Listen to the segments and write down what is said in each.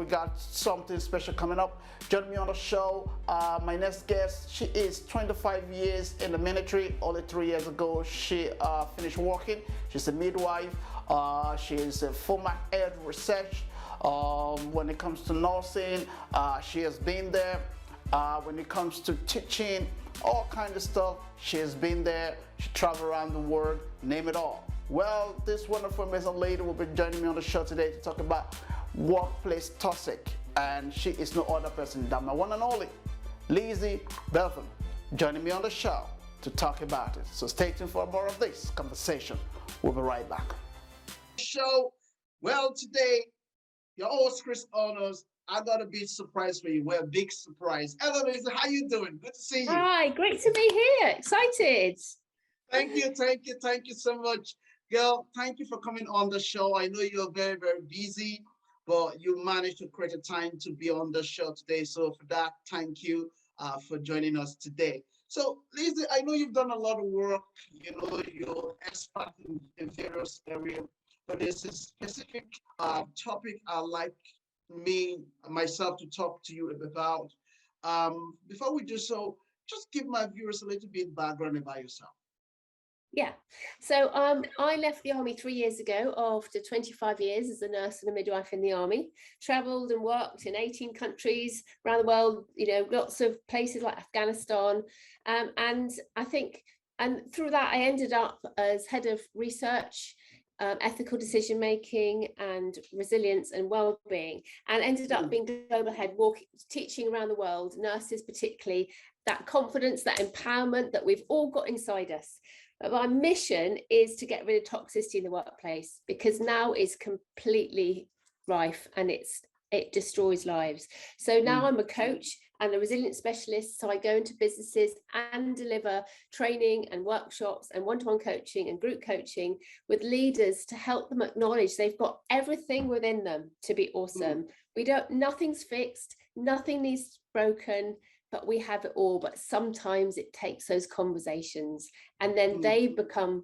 we got something special coming up. Join me on the show. My next guest, she is 25 years in the military. Only 3 years ago, she finished working. She's a midwife. She is a former head research. When it comes to nursing, she has been there. When it comes to teaching, all kinds of stuff, she has been there. She traveled around the world, name it all. Well, this wonderful amazing lady will be joining me on the show today to talk about workplace toxic, and she is no other person than my one and only Lizzy Bernthal, joining me on the show to talk about it. So stay tuned for more of this conversation. We'll be right back. Show. Well, today your host Chris Honors. I got a big surprise for you. We're a big surprise. Hello, Lizzy. How you doing? Good to see you. Hi, great to be here. Excited. Thank you so much. Girl, thank you for coming on the show. I know you're very, very busy, but you managed to create a time to be on the show today. So for that, thank you for joining us today. So Lizzy, I know you've done a lot of work. You know, you're expert in various areas, but there's a specific topic I like myself to talk to you about. Before we do so, just give my viewers a little bit background about yourself. Yeah, so I left the army 3 years ago after 25 years as a nurse and a midwife in the army. Travelled and worked in 18 countries around the world, you know, lots of places like Afghanistan. And I think, and through that, I ended up as head of research, ethical decision making and resilience and well-being, and ended up being global head, teaching around the world, nurses particularly, that confidence, that empowerment that we've all got inside us. But my mission is to get rid of toxicity in the workplace, because now it's completely rife and it destroys lives. So now I'm a coach and a resilience specialist. So I go into businesses and deliver training and workshops and one-to-one coaching and group coaching with leaders to help them acknowledge they've got everything within them to be awesome. Nothing's fixed, nothing needs broken, but we have it all. But sometimes it takes those conversations, and then they become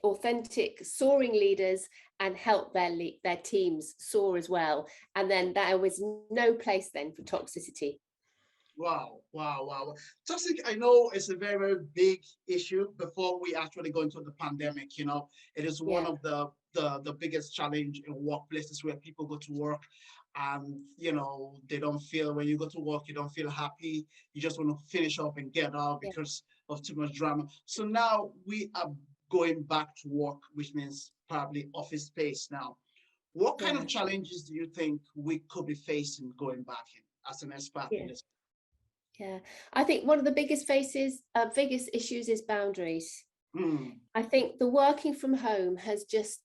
authentic, soaring leaders and help their teams soar as well. And then there was no place then for toxicity. Wow. Toxic, I know it's a very, very big issue. Before we actually go into the pandemic, you know, it is one of the biggest challenge in workplaces where people go to work and, you know, they don't feel, when you go to work, you don't feel happy. You just want to finish up and get out because of too much drama. So now we are going back to work, which means probably office space now. What kind of challenges do you think we could be facing going back in as an expert in this? Yeah, I think one of the biggest issues is boundaries. I think the working from home has just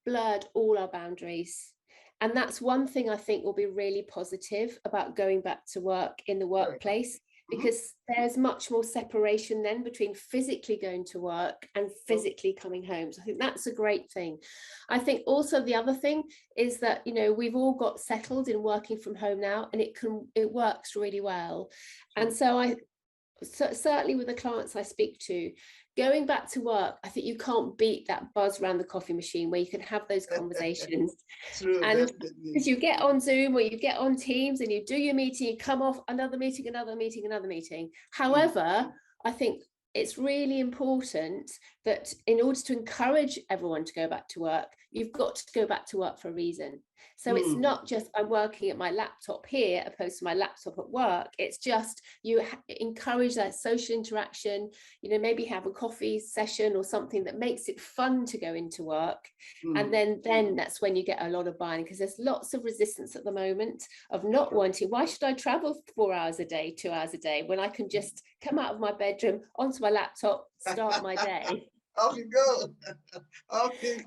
blurred all our boundaries. And that's one thing I think will be really positive about going back to work in the workplace, because there's much more separation then between physically going to work and physically coming home. So I think that's a great thing. I think also the other thing is that, you know, we've all got settled in working from home now, and it works really well. And so certainly with the clients I speak to, going back to work, I think you can't beat that buzz around the coffee machine where you can have those conversations. And as you get on Zoom or you get on Teams and you do your meeting, you come off another meeting, another meeting, another meeting. However, I think it's really important that in order to encourage everyone to go back to work, you've got to go back to work for a reason. So it's not just I'm working at my laptop here opposed to my laptop at work. It's just you encourage that social interaction, you know, maybe have a coffee session or something that makes it fun to go into work. And then that's when you get a lot of buy-in, because there's lots of resistance at the moment of not wanting, why should I travel 4 hours a day, 2 hours a day, when I can just come out of my bedroom onto my laptop, start my day. Off you go.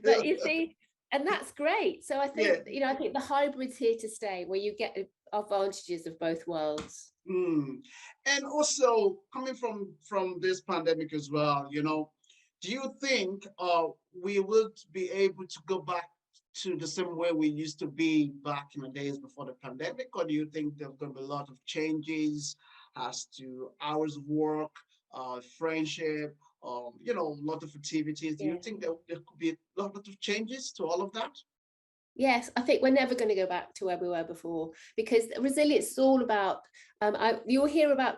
But you see, and that's great. So I think, you know, I think the hybrid's here to stay, where you get advantages of both worlds. And also coming from this pandemic as well, you know, do you think we would be able to go back to the same way we used to be back in the days before the pandemic? Or do you think there's going to be a lot of changes as to hours of work, friendship, you know, a lot of activities? Do you think there could be a lot of changes to all of that? Yes, I think we're never going to go back to where we were before, because resilience is all about, you'll hear about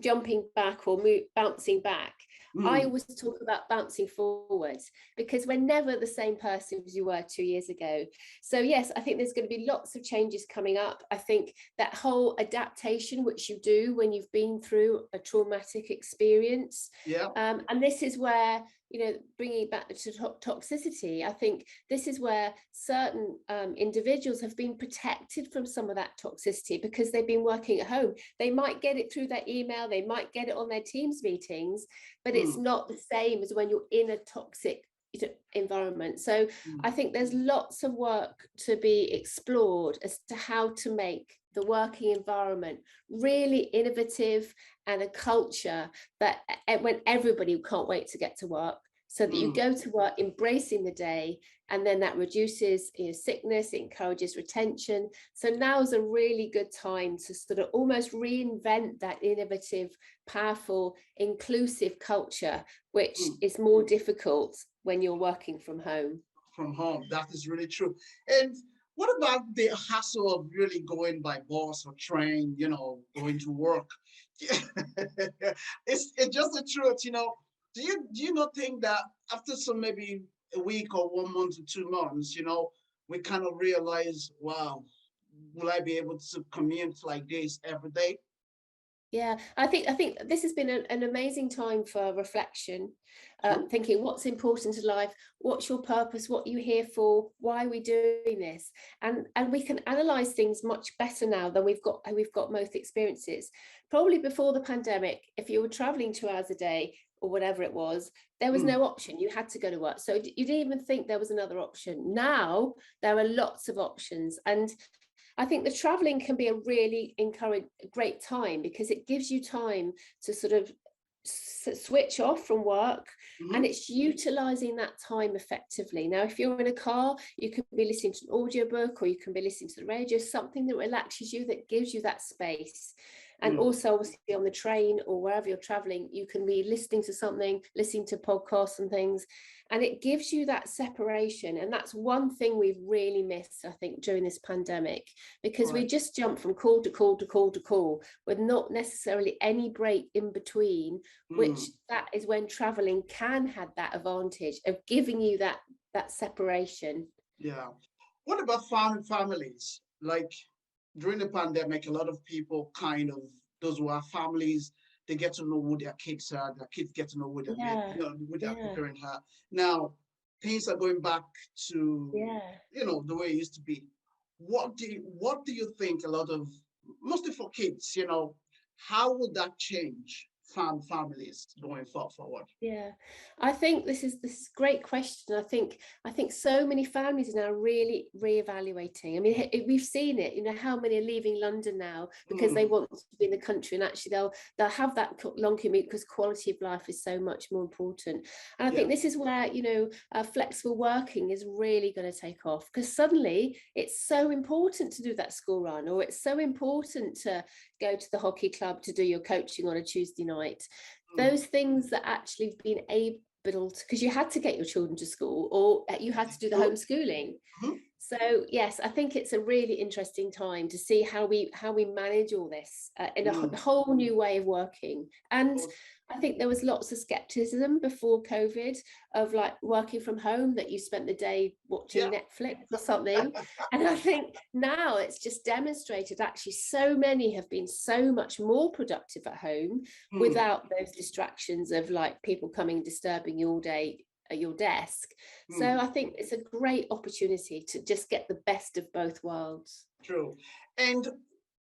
jumping back or bouncing back. I Mm, always talk about bouncing forward, because we're never the same person as you were 2 years ago. So yes, I think there's going to be lots of changes coming up. I think that whole adaptation, which you do when you've been through a traumatic experience, yeah. and this is where, bringing it back to toxicity, I think this is where certain individuals have been protected from some of that toxicity because they've been working at home. They might get it through their email, they might get it on their Teams meetings, but it's Mm, not the same as when you're in a toxic environment. So mm, I think there's lots of work to be explored as to how to make the working environment really innovative, and a culture that when everybody can't wait to get to work, so that you mm. go to work embracing the day, and then that reduces sickness, it encourages retention. So now's a really good time to sort of almost reinvent that innovative, powerful, inclusive culture, which Mm. is more difficult when you're working from home. From home. That is really true. And what about the hassle of really going by bus or train, going to work? It's just the truth. Do you not think that after some maybe a week or 1 month or 2 months, we kind of realize, wow, will I be able to commute like this every day? Yeah, I think this has been an amazing time for reflection, True. thinking what's important in life, what's your purpose, what are you here for, why are we doing this, and we can analyze things much better now than we've got most experiences. Probably before the pandemic, if you were traveling 2 hours a day or whatever it was, there was Mm, no option. You had to go to work, so you didn't even think there was another option. Now there are lots of options, and I think the traveling can be a really great time, because it gives you time to sort of switch off from work, and mhm. it's utilizing that time effectively. Now, if you're in a car, you can be listening to an audiobook, or you can be listening to the radio, something that relaxes you, that gives you that space. And Mm, also, obviously, on the train or wherever you're traveling, you can be listening to something, listening to podcasts and things, and it gives you that separation. And that's one thing we've really missed, I think, during this pandemic, because we right. just jump from call to call to call to call with not necessarily any break in between, which Mm, that is when traveling can have that advantage of giving you that separation. yeah. What about families? Like during the pandemic, a lot of people those who are families, they get to know who their kids are. Their kids get to know who Yeah, who their yeah, parent are. Now, things are going back to, yeah. the way it used to be. What do you think a lot of, mostly for kids, how would that change families going forward? Yeah, I think this is a great question. I think so many families are now really reevaluating. I mean, we've seen it. How many are leaving London now because they Mm, want to be in the country, and actually they'll have that long commute because quality of life is so much more important. And I yeah. think this is where flexible working is really going to take off, because suddenly it's so important to do that school run, or it's so important to go to the hockey club to do your coaching on a Tuesday night. Mm, Those things that actually have been able to, because you had to get your children to school, or you had to do the true. homeschooling. Mhm. So yes, I think it's a really interesting time to see how we manage all this in a Mm. whole new way of working. And Oh, I think there was lots of skepticism before COVID of like working from home, that you spent the day yeah. watching Netflix or something. And I think now it's just demonstrated, actually so many have been so much more productive at home Mm, without those distractions of like people coming and disturbing you all day at your desk. So mm. I think it's a great opportunity to just get the best of both worlds. True. And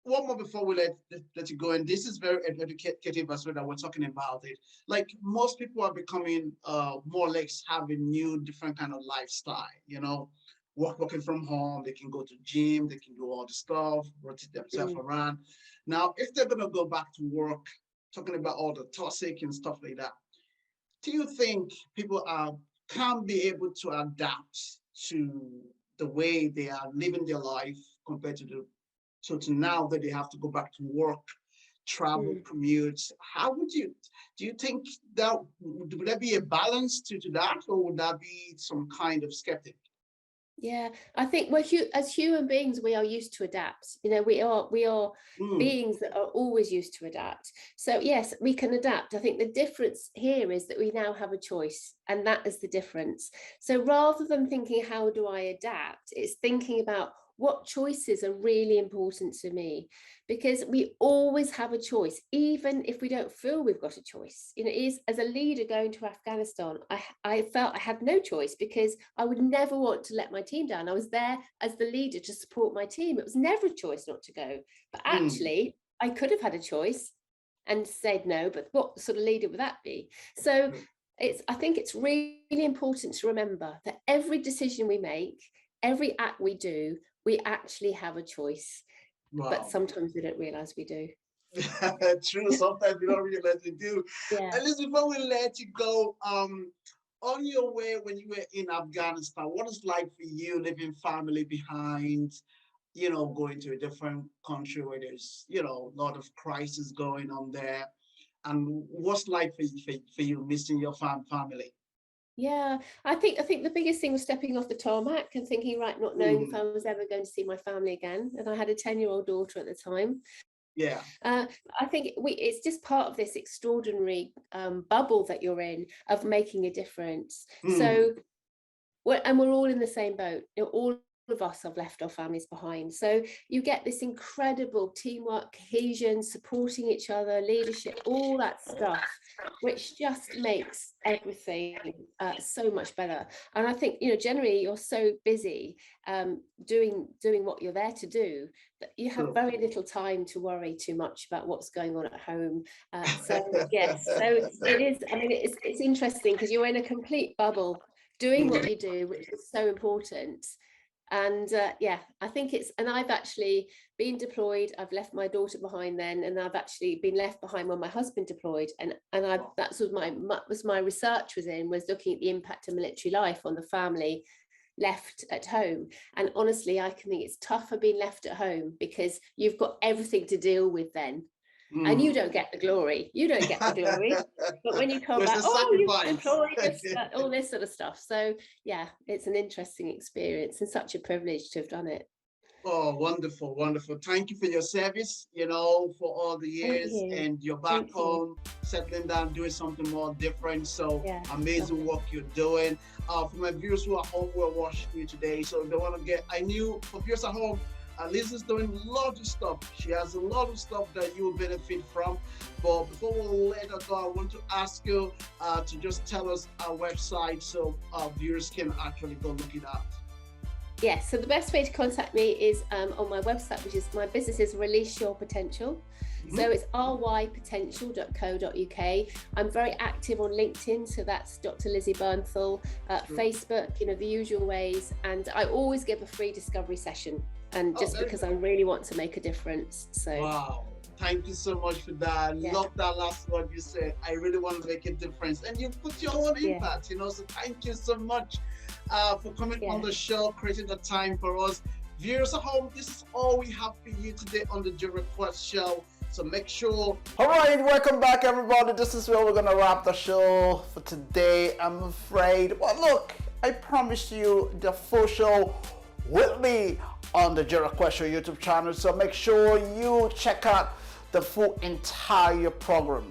one more before we let you go, and this is very educative as well that we're talking about it. Like most people are becoming more or less having new different kind of lifestyle, working from home, they can go to gym, they can do all the stuff, rotate themselves Mm. around. Now, if they're gonna go back to work, talking about all the toxic and stuff like that, do you think people can be able to adapt to the way they are living their life compared to now that they have to go back to work, travel, Mm. commutes? How do you think that would there be a balance to that, or would that be some kind of skeptic? Yeah, I think as human beings, we are used to adapt. You know, we are Mm, beings that are always used to adapt. So yes, we can adapt. I think the difference here is that we now have a choice, and that is the difference. So rather than thinking, how do I adapt, it's thinking about what choices are really important to me, because we always have a choice, even if we don't feel we've got a choice. You know, is as a leader going to Afghanistan, I felt I had no choice, because I would never want to let my team down. I was there as the leader to support my team. It was never a choice not to go. But mm, actually, I could have had a choice and said no, but what sort of leader would that be? So I think it's really important to remember that every decision we make, every act we do, we actually have a choice, but wow. sometimes we don't realize we do. True. Sometimes we don't realize we do. Yeah. At least before we let you go, on your way when you were in Afghanistan, what is like for you leaving family behind? You know, going to a different country where there's, you know, a lot of crisis going on there. And what's like for you missing your family? Yeah, I think the biggest thing was stepping off the tarmac and thinking, right, not knowing if Mm, I was ever going to see my family again. And I had a 10-year-old daughter at the time. yeah. Uh, I think it's just part of this extraordinary bubble that you're in of making a difference. Mm, So we're all in the same boat. You know, all of us have left our families behind. So you get this incredible teamwork, cohesion, supporting each other, leadership, all that stuff, which just makes everything so much better. And I think, you know, generally you're so busy doing what you're there to do, that you have true. very little time to worry too much about what's going on at home. So yes, so it is. I mean, it's interesting because you're in a complete bubble doing what you do, which is so important. And yeah, I think and I've actually been deployed. I've left my daughter behind then, and I've actually been left behind when my husband deployed. And that's what my research was looking at the impact of military life on the family left at home. And honestly, I can think it's tougher being left at home, because you've got everything to deal with then, and you Mm. don't get the glory. You don't get the glory. But when you come There's back, a oh, you've sacrifice. deployed this, all this sort of stuff. So yeah, it's an interesting experience and such a privilege to have done it. Oh, wonderful, wonderful. Thank you for your service, you know, for all the Thank years. you. And you're back Thank you. home, settling down, doing something more different. So Yeah, amazing lovely. work you're doing. For my viewers who are home, we're watching you today. So if they want to I knew for viewers at home, Liz is doing lots of stuff. She has a lot of stuff that you will benefit from. But before we let her go, I want to ask you to just tell us our website so our viewers can actually go look it up. Yes, so the best way to contact me is on my website, which is my business is Release Your Potential. So it's rypotential.co.uk. I'm very active on LinkedIn, so that's Dr. Lizzy Bernthal. Facebook, you know, the usual ways. And I always give a free discovery session, and just because I really want to make a difference. So wow. Thank you so much for that. I love that last word you said. I really want to make a difference. And you put your own impact, you know, so thank you so much for coming on the show, creating the time for us. Viewers at home, this is all we have for you today on the Your Request Show. So make sure. All right, welcome back, everybody. This is where we're going to wrap the show for today, I'm afraid. Well, look, I promised you the full show will be on the Your Request Show YouTube channel. So make sure you check out the full entire program.